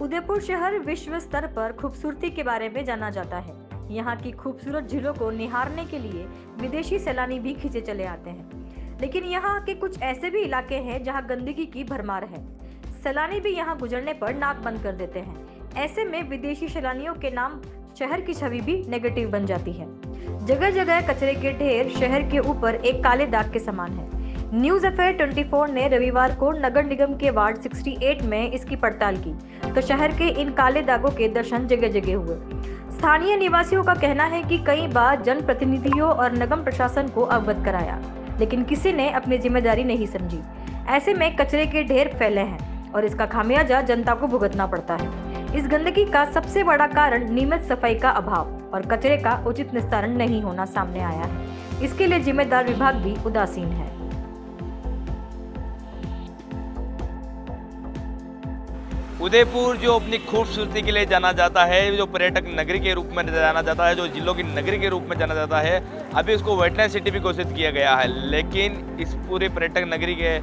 उदयपुर शहर विश्व स्तर पर खूबसूरती के बारे में जाना जाता है। यहाँ की खूबसूरत झीलों को निहारने के लिए विदेशी सैलानी भी खींचे चले आते हैं। लेकिन यहाँ के कुछ ऐसे भी इलाके हैं जहाँ गंदगी की भरमार है। सैलानी भी यहाँ गुजरने पर नाक बंद कर देते हैं। ऐसे में विदेशी सैलानियों के नाम शहर की छवि भी नेगेटिव बन जाती है। जगह जगह कचरे के ढेर शहर के ऊपर एक काले दाग के समान है। न्यूज अफेयर 24 ने रविवार को नगर निगम के वार्ड 68 में इसकी पड़ताल की तो शहर के इन काले दागों के दर्शन जगह जगह हुए। स्थानीय निवासियों का कहना है कि कई बार जनप्रतिनिधियों और निगम प्रशासन को अवगत कराया, लेकिन किसी ने अपनी जिम्मेदारी नहीं समझी। ऐसे में कचरे के ढेर फैले हैं और इसका खामियाजा जनता को भुगतना पड़ता है। इस गंदगी का सबसे बड़ा कारण नियमित सफाई का अभाव और कचरे का उचित निस्तारण नहीं होना सामने आया है। इसके लिए जिम्मेदार विभाग भी उदासीन है। उदयपुर जो अपनी खूबसूरती के लिए जाना जाता है, जो पर्यटक नगरी के रूप में जाना जाता है, जो जिलों की नगरी के रूप में जाना जाता है, अभी उसको वेटलैंड सिटी भी घोषित किया गया है। लेकिन इस पूरे पर्यटक नगरी के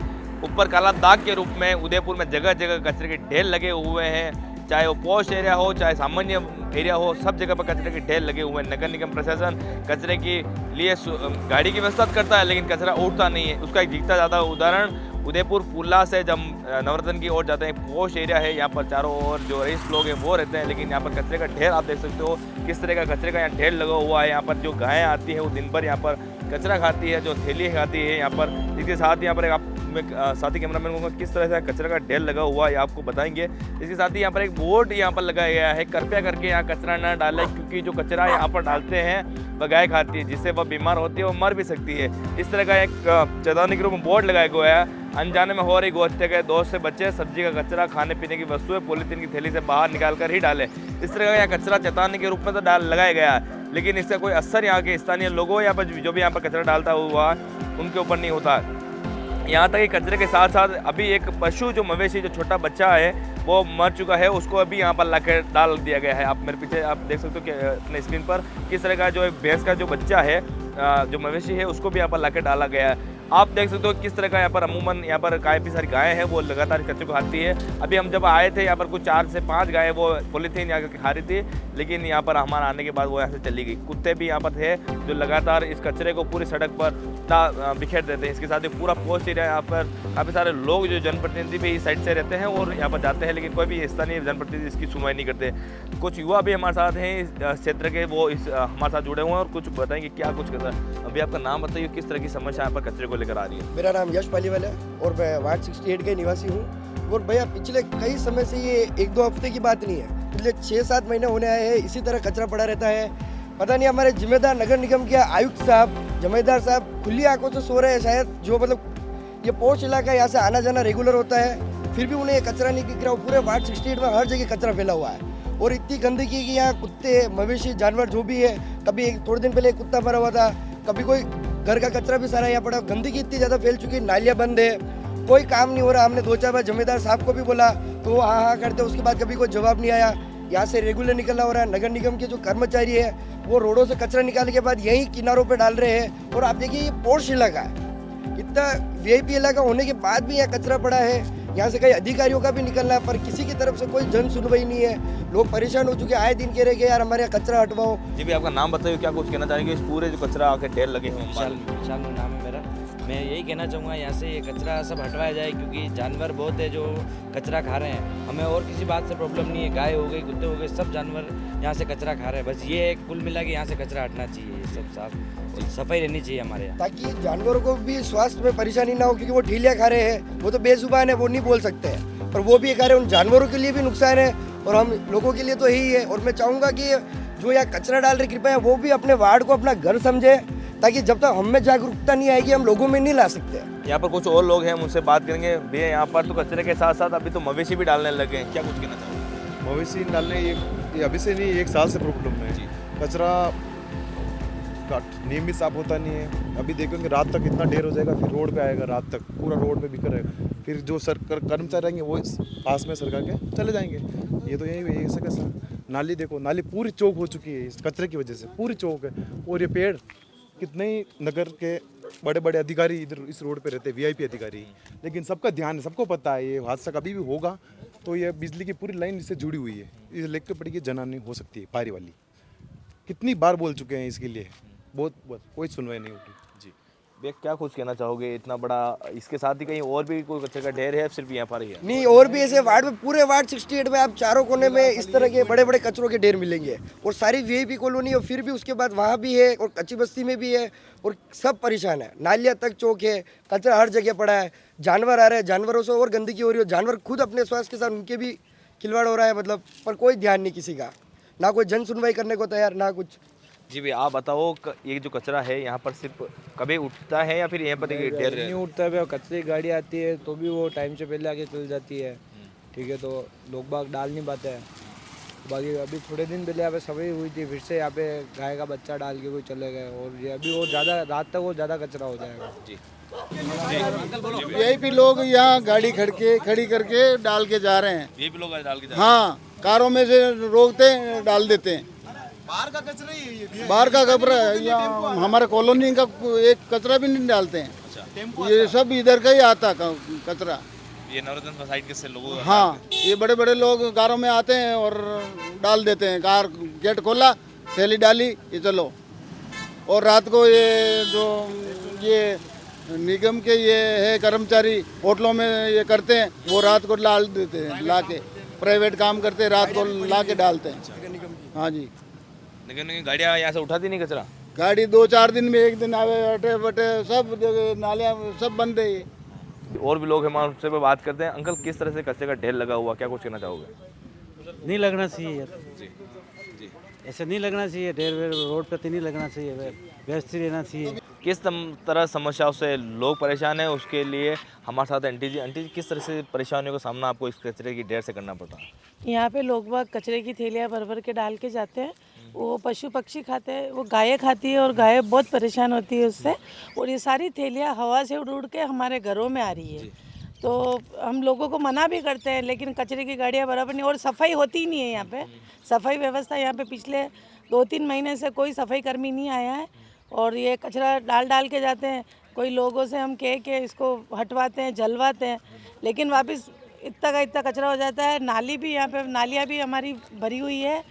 ऊपर काला दाग के रूप में उदयपुर में जगह जगह कचरे के ढेर लगे हुए हैं। चाहे वो पॉश एरिया हो, चाहे सामान्य एरिया हो, सब जगह पर कचरे के ढेर लगे हुए हैं। नगर निगम प्रशासन कचरे के लिए गाड़ी की व्यवस्था करता है, लेकिन कचरा उठता नहीं है। उसका एक दिखता ज़्यादा उदाहरण उदयपुर पुल्ला से जब नवरत्न की ओर जाते हैं, पॉश एरिया है, यहाँ पर चारों ओर जो रईस लोग हैं वो रहते हैं, लेकिन यहाँ पर कचरे का ढेर आप देख सकते हो किस तरह का कचरे का यहाँ ढेर लगा हुआ है। यहाँ पर जो गायें आती है वो दिन भर यहाँ पर कचरा खाती है, जो थैली खाती है यहाँ पर। इसके साथ यहाँ पर एक साथी कैमरामैन को किस तरह से कचरे का ढेर लगा हुआ है आपको बताएंगे। इसके साथ ही यहाँ पर एक बोर्ड यहाँ पर लगाया गया है, कृपया करके यहाँ कचरा न डालें, क्योंकि जो कचरा यहाँ पर डालते हैं वह गाय खाती है, जिससे वह बीमार होती है और मर भी सकती है। इस तरह का एक चेतावनी के रूप में बोर्ड लगाया गया है। अनजाने में हो रही गोहत्या के दोष से बच्चे, सब्जी का कचरा, खाने पीने की वस्तुएं पॉलीथीन की थैली से बाहर निकाल कर ही डालें। इस तरह का यहाँ कचरा चेतावनी के रूप में तो लगाया गया है, लेकिन इसका कोई असर यहाँ के स्थानीय लोगों या जो भी यहाँ पर कचरा डालता हुआ उनके ऊपर नहीं होता। यहाँ तक कि कचरे के साथ साथ अभी एक पशु जो मवेशी जो छोटा बच्चा है वो मर चुका है, उसको अभी यहाँ पर लाकर डाल दिया गया है। आप मेरे पीछे आप देख सकते हो कि अपने स्क्रीन पर किस तरह का जो भैंस का जो बच्चा है, जो मवेशी है, उसको भी यहाँ पर लाकर डाला गया है। आप देख सकते हो किस तरह का यहाँ पर अमूमन यहाँ पर काफ़ी सारी गायें हैं वो लगातार कचरे को खाती है। अभी हम जब आए थे यहाँ पर कुछ 4 से 5 गायें वो पॉलीथीन यहाँ खा रही थी, लेकिन यहाँ पर हमारे आने के बाद वो यहाँ से चली गई। कुत्ते भी यहाँ पर थे जो लगातार इस कचरे को पूरी सड़क पर बिखेर देते हैं। इसके साथ ही पूरा पोस्ट एरिया यहाँ पर काफ़ी सारे लोग जो जनप्रतिनिधि भी इस साइड से रहते हैं और यहाँ पर जाते हैं, लेकिन कोई भी स्थानीय जनप्रतिनिधि इसकी सुनवाई नहीं करते। कुछ युवा भी हमारे साथ हैं इस क्षेत्र के, वो हमारे साथ जुड़े हुए हैं और कुछ बताएंगे क्या कुछ करता है। अभी आपका नाम बताइए, किस तरह की समस्या यहाँ पर कचरे को लेकर आ रही है? मेरा नाम यश पालीवाल है और मैं वार्ड 68 के निवासी हूँ। और भैया पिछले कई समय से ये 1-2 हफ्ते की बात नहीं है, पिछले 6-7 महीने होने आए हैं इसी तरह कचरा पड़ा रहता है। पता नहीं हमारे जिम्मेदार नगर निगम के आयुक्त साहब, जमींदार साहब खुली आंखों से सो रहे हैं शायद, जो मतलब ये पोश इलाका यहाँ से आना जाना रेगुलर होता है, फिर भी उन्हें ये कचरा नहीं दिख रहा। पूरे वार्ड 68 में हर जगह कचरा फैला हुआ है और इतनी गंदगी कि यहाँ कुत्ते, मवेशी, जानवर जो भी है, कभी थोड़े दिन पहले एक कुत्ता मरा हुआ था, कभी कोई घर का कचरा भी सारा यहाँ पड़ा। गंदगी इतनी ज़्यादा फैल चुकी है, नालियाँ बंद है, कोई काम नहीं हो रहा। हमने 2-4 बार जमींदार साहब को भी बोला तो वो हाँ करते, उसके बाद कभी कोई जवाब नहीं आया। यहाँ से रेगुलर निकलना हो रहा है। नगर निगम के जो कर्मचारी है वो रोडों से कचरा निकालने के बाद यहीं किनारों पे डाल रहे हैं। और आप देखिए ये पोर्श इलाका है, इतना वीआईपी इलाका होने के बाद भी यहाँ कचरा पड़ा है। यहाँ से कई अधिकारियों का भी निकलना है, पर किसी की तरफ से कोई जन सुनवाई नहीं है। लोग परेशान हो चुके हैं, आए दिन कह रहे कि यार हमारे यहाँ कचरा हटवाओ। जी भी आपका नाम बताइए, क्या कुछ कहना चाहेंगे इस पूरे जो कचरा आके ढेर लगे हुए हैं? विशाल नाम है मेरा। मैं यही कहना चाहूँगा यहाँ से ये कचरा सब हटवाया जाए, क्योंकि जानवर बहुत है जो कचरा खा रहे हैं। हमें और किसी बात से प्रॉब्लम नहीं है, गाय हो गई, कुत्ते हो गए, सब जानवर यहाँ से कचरा खा रहे हैं। बस ये एक कुल मिला के यहाँ से कचरा हटना चाहिए, ये सब साफ सफाई रहनी चाहिए हमारे यहाँ, ताकि जानवरों को भी स्वास्थ्य में परेशानी ना हो। क्योंकि वो ठीलियाँ खा रहे हैं, वो तो बेजुबान है, वो नहीं बोल सकते हैं, पर वो भी खा रहे हैं। उन जानवरों के लिए भी नुकसान है और हम लोगों के लिए तो यही है। और मैं चाहूँगा कि जो यहाँ कचरा डाल रहे कृपया वो भी अपने वार्ड को अपना घर समझे, ताकि जब तक हम में जागरूकता नहीं आएगी हम लोगों में नहीं ला सकते। यहाँ पर कुछ और लोग हैं, उनसे बात करेंगे। भैया यहाँ पर तो कचरे के साथ साथ अभी तो मवेशी भी डालने लगे हैं, क्या कुछ कहना चाहोगे? मवेशी डालने ये अभी से नहीं, 1 साल से प्रॉब्लम है जी। कचरा नियमित साफ होता नहीं है। अभी देखेंगे रात तक इतना ढेर हो जाएगा, फिर रोड पे आएगा, रात तक पूरा रोड पे बिखर रहेगा। फिर जो कर्मचारी रहेंगे वो पास में सरका के चले जाएंगे। ये तो यही ऐसा कैसा। नाली देखो, नाली पूरी चौक हो चुकी है इस कचरे की वजह से, पूरी चौक है। और ये पेड़, कितने ही नगर के बड़े बड़े अधिकारी इधर इस रोड पे रहते हैं, वीआईपी अधिकारी, लेकिन सबका ध्यान है, सबको पता है ये हादसा कभी भी होगा, तो ये बिजली की पूरी लाइन इससे जुड़ी हुई है, इस इलेक्ट्रिक पट्टी की जनानी हो सकती है पारी वाली। कितनी बार बोल चुके हैं इसके लिए, बहुत कोई सुनवाई नहीं होती। जी भैया, क्या कुछ कहना चाहोगे? इतना बड़ा, इसके साथ ही कहीं और भी कोई कचरे का ढेर है, सिर्फ यहाँ पर ही है? नहीं, और भी ऐसे वार्ड में, पूरे वार्ड 68 में आप चारों कोने में इस तरह के बड़े बड़े कचरों के ढेर मिलेंगे, और सारी वीआईपी कॉलोनी, और फिर भी उसके बाद वहाँ भी है, और कच्ची बस्ती में भी है, और सब परेशान है। नालियाँ तक चौक है, कचरा हर जगह पड़ा है, जानवर आ रहे हैं, जानवरों से और गंदगी हो रही है, जानवर खुद अपने स्वास्थ्य के साथ उनके भी खिलवाड़ हो रहा है, मतलब, पर कोई ध्यान नहीं किसी का, ना कोई जन सुनवाई करने को तैयार, ना कुछ। जी भैया, आप बताओ, ये जो कचरा है यहाँ पर सिर्फ कभी उठता है या फिर यहाँ पर एक ढेर नहीं उठता है, कचरे की गाड़ी आती है तो भी वो टाइम से पहले आके चल जाती है, ठीक है, तो लोग बाग डाल नहीं पाते हैं। बाकी अभी थोड़े दिन पहले यहाँ पे सफाई हुई थी, फिर से यहाँ पे गाय का बच्चा डाल के कोई चले गए, और ये अभी वो ज़्यादा रात तक वो ज़्यादा कचरा हो जाएगा। जी यही भी लोग यहाँ गाड़ी खड़ी करके डाल के जा रहे हैं। ये भी लोग डाल के हाँ, कारों में से रोकते हैं, डाल देते हैं। बाहर का कचरा यहाँ हमारे कॉलोनी का एक कचरा भी नहीं डालते हैं। ये सब इधर का ही आता कचरा। ये नवरत्न सोसाइटी के लोगों हाँ, ये बड़े बड़े लोग कारों में आते हैं और डाल देते हैं। कार गेट खोला, थैली डाली, ये चलो। और रात को ये जो ये निगम के ये है कर्मचारी होटलों में ये करते हैं, वो रात को डाल देते हैं, ला के प्राइवेट काम करते हैं, रात को ला के डालते हैं। हाँ जी, लेकिन गाड़ियाँ यहाँ से उठाती नहीं कचरा? गाड़ी 2-4 दिन में एक दिन आवे, अटे बटे सब नालियाँ सब बंद है ये। और भी लोग हैं, हमारे उनसे बात करते हैं। अंकल, किस तरह से कचरे का ढेर लगा हुआ, क्या कुछ कहना चाहोगे? नहीं लगना चाहिए यार, जी जी, ऐसे नहीं लगना चाहिए, ढेर वेर रोड पे तो नहीं लगना चाहिए, व्यवस्थित रहना चाहिए। किस तरह समस्याओं से लोग परेशान हैं, उसके लिए हमारे साथ आंटी जी, किस तरह से परेशानियों का सामना आपको इस कचरे की ढेर से करना पड़ता है? यहाँ पे लोग बाग कचरे की थैलियाँ भर भर के डाल के जाते हैं, वो पशु पक्षी खाते हैं, वो गायें खाती है, और गायें बहुत परेशान होती है उससे, और ये सारी थैलियाँ हवा से उड़ उड़ के हमारे घरों में आ रही है। तो हम लोगों को मना भी करते हैं, लेकिन कचरे की गाड़ियाँ बराबर नहीं, और सफाई होती ही नहीं है यहाँ पे। सफाई व्यवस्था यहाँ पे पिछले 2-3 महीने से कोई सफाई कर्मी नहीं आया है, और ये कचरा डाल के जाते हैं। कोई लोगों से हम कह के इसको हटवाते हैं, जलवाते हैं, लेकिन वापस इतना का इतना कचरा हो जाता है। नाली भी यहाँ पे, नालियाँ भी हमारी भरी हुई है,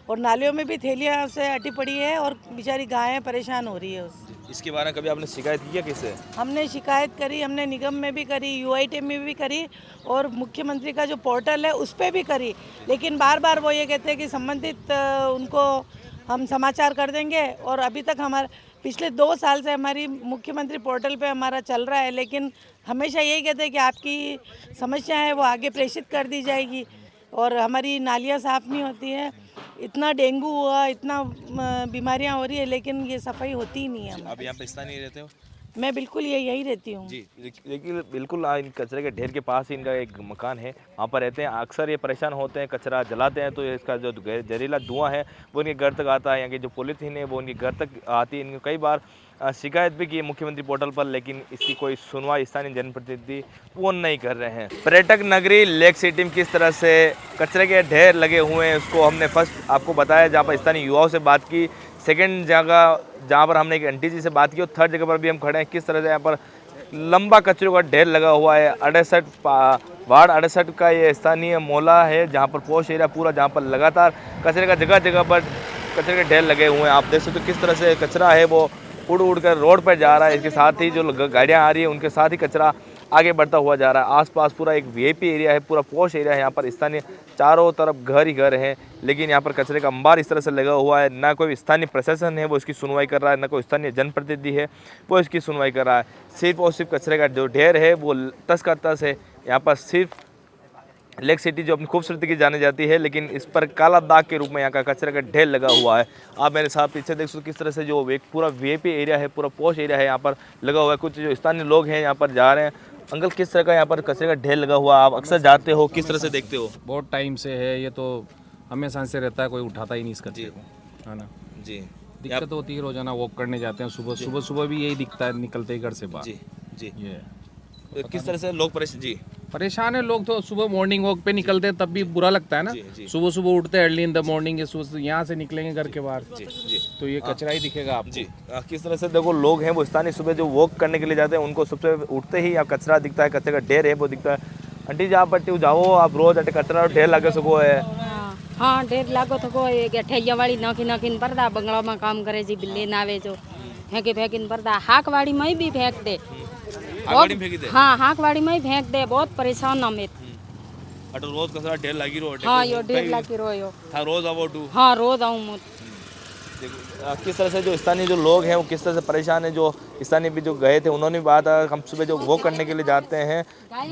और नालियों में भी थैलियाँ से अटी पड़ी है, और बेचारी गायें परेशान हो रही है उससे। इसके बारे में कभी आपने शिकायत की है किससे? हमने शिकायत करी, हमने निगम में भी करी, यूआईटी में भी करी, और मुख्यमंत्री का जो पोर्टल है उस पर भी करी, लेकिन बार बार वो ये कहते हैं कि संबंधित उनको हम समाचार कर देंगे। और अभी तक हमारे पिछले 2 साल से हमारी मुख्यमंत्री पोर्टल पे हमारा चल रहा है, लेकिन हमेशा यही कहते हैं कि आपकी समस्या है वो आगे प्रेषित कर दी जाएगी, और हमारी नालियाँ साफ़ नहीं होती है। इतना डेंगू हुआ, इतना बीमारियां हो रही है, लेकिन ये सफाई होती ही नहीं है। आप यहाँ पे स्थानीय रहते हो? मैं बिल्कुल यही रहती हूँ जी, लेकिन बिल्कुल इन कचरे के ढेर के पास ही इनका एक मकान है, वहाँ पर रहते हैं। अक्सर ये परेशान होते हैं, कचरा जलाते हैं तो इसका जो जहरीला धुआं है वो इनके घर तक आता है। यहाँ की जो पॉलीथीन है वो इनके घर तक आती है। इनके कई बार शिकायत भी की है मुख्यमंत्री पोर्टल पर, लेकिन इसकी कोई सुनवाई स्थानीय जनप्रतिनिधि वो नहीं कर रहे हैं। पर्यटक नगरी लेक सिटी में किस तरह से कचरे के ढेर लगे हुए हैं उसको हमने फर्स्ट आपको बताया, जहाँ पर स्थानीय युवाओं से बात की। सेकेंड जगह जहाँ पर हमने एक आंटी जी से बात की, और थर्ड जगह पर भी हम खड़े हैं। किस तरह से यहाँ पर लंबा कचरों का ढेर लगा हुआ है। 68 वार्ड 68 का ये स्थानीय मोहल्ला है, जहाँ पर पॉश एरिया पूरा, जहाँ पर लगातार कचरे का जगह जगह पर कचरे के ढेर लगे हुए हैं। आप देख सकते हो किस तरह से कचरा है वो उड़ उड़ कर रोड पर जा रहा है। इसके साथ ही जो गाड़ियाँ आ रही है उनके साथ ही कचरा आगे बढ़ता हुआ जा रहा है। आसपास पूरा एक वीआईपी एरिया है, पूरा पॉश एरिया है। यहाँ पर स्थानीय चारों तरफ घर ही घर हैं, लेकिन यहाँ पर कचरे का अंबार इस तरह से लगा हुआ है। ना कोई स्थानीय प्रशासन है वो इसकी सुनवाई कर रहा है, ना कोई स्थानीय जनप्रतिनिधि है वो इसकी सुनवाई कर रहा है। सिर्फ और सिर्फ कचरे का जो ढेर है वो तस का तस है। यहाँ पर सिर्फ लेक सिटी जो अपनी खूबसूरती की जानी जाती है, लेकिन इस पर काला दाग के रूप में यहाँ का कचरे का ढेर लगा हुआ है। आप मेरे साथ पीछे देख सकते किस तरह से जो एक पूरा वीआईपी एरिया है, पूरा पॉश एरिया है, यहाँ पर लगा हुआ है। कुछ जो स्थानीय लोग हैं यहाँ पर जा रहे हैं। अंकल, किस तरह का यहाँ पर कचरे का ढेर लगा हुआ, आप अक्सर जाते हो, किस तरह से देखते हो? बहुत टाइम से है ये, तो हमेशा से रहता है, कोई उठाता ही नहीं इस कचरे को, है ना जी। दिक्कत होती है, रोजाना वॉक करने जाते हैं, सुबह भी यही दिखता है निकलते ही घर से बाहर। जी जी, ये तो किस तरह से लोग परेशान है लोग। तो सुबह मॉर्निंग वॉक पे निकलते हैं तब भी बुरा लगता है ना। सुबह उठते हैं अर्ली इन द मॉर्निंग, यहाँ से निकलेंगे घर के बाहर तो ये कचरा ही दिखेगा आपको। जी, किस तरह से देखो लोग हैं वो स्थानीय सुबह जो वॉक करने के लिए जाते हैं उनको सबसे उठते ही यहाँ कचरा दिखता है, कचरे का ढेर है वो दिखता है। आंटी जी आप बट्टी जाओ आप रोज अटे कचरा ढेर लगे सको है हाँ ढेर लागो तो कोई ठैया वाली नाखी नाखीन परदा बंगला में काम करे जी बिल्ले ना आवे जो फेंकी फेंकीन परदा हाक वाड़ी में भी फेंक दे हाँ हाक वाड़ी में ही फेंक दे बहुत परेशान हम अटे रोज कचरा ढेर लगी रो हाँ यो ढेर लागी रो यो था रोज आवो टू हाँ रोज आऊँ मैं किस तरह से जो स्थानीय जो लोग हैं वो किस तरह से परेशान है जो स्थानीय भी जो गए थे उन्होंने भी बात हम सुबह जो वॉक करने के लिए जाते हैं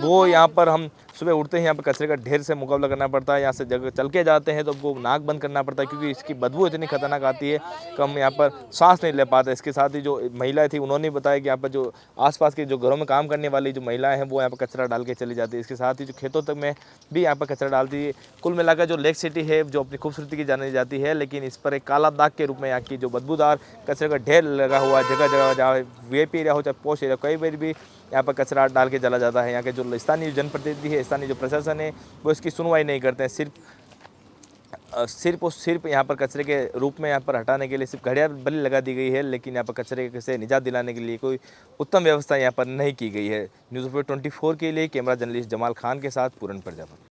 वो यहाँ पर हम सुबह उठते हैं यहाँ पर कचरे का ढेर से मुकाबला करना पड़ता है यहाँ से जगह चल के जाते हैं तो हमको नाक बंद करना पड़ता है क्योंकि इसकी बदबू इतनी खतरनाक आती है कि हम यहाँ पर सांस नहीं ले पाते। इसके साथ ही जो महिलाएं थी उन्होंने बताया कि यहाँ पर जो आसपास के जो घरों में काम करने वाली जो महिलाएं हैं वो यहाँ पर कचरा डाल के चली जाती है। इसके साथ ही जो खेतों तक में भी यहाँ पर कचरा डालती है। कुल मिलाकर जो लेक सिटी है जो अपनी खूबसूरती की जानी जाती है लेकिन इस पर एक काला दाग के रूप में यहाँ की जो बदबूदार कचरे का ढेर लगा हुआ है जगह जगह जहाँ वीआईपी एरिया हो चाहे पोस्ट एरिया कई बार भी यहाँ पर कचरा डाल के चला जाता है। यहाँ के जो स्थानीय जनप्रतिनिधि है स्थानीय जो प्रशासन है वो इसकी सुनवाई नहीं करते हैं। सिर्फ यहाँ पर कचरे के रूप में यहाँ पर हटाने के लिए सिर्फ घड़ियाल बलि लगा दी गई है लेकिन यहाँ पर कचरे से निजात दिलाने के लिए कोई उत्तम व्यवस्था यहाँ पर नहीं की गई है। न्यूज़ 24 के लिए कैमरा जर्नलिस्ट जमाल खान के साथ पूरन प्रजापति।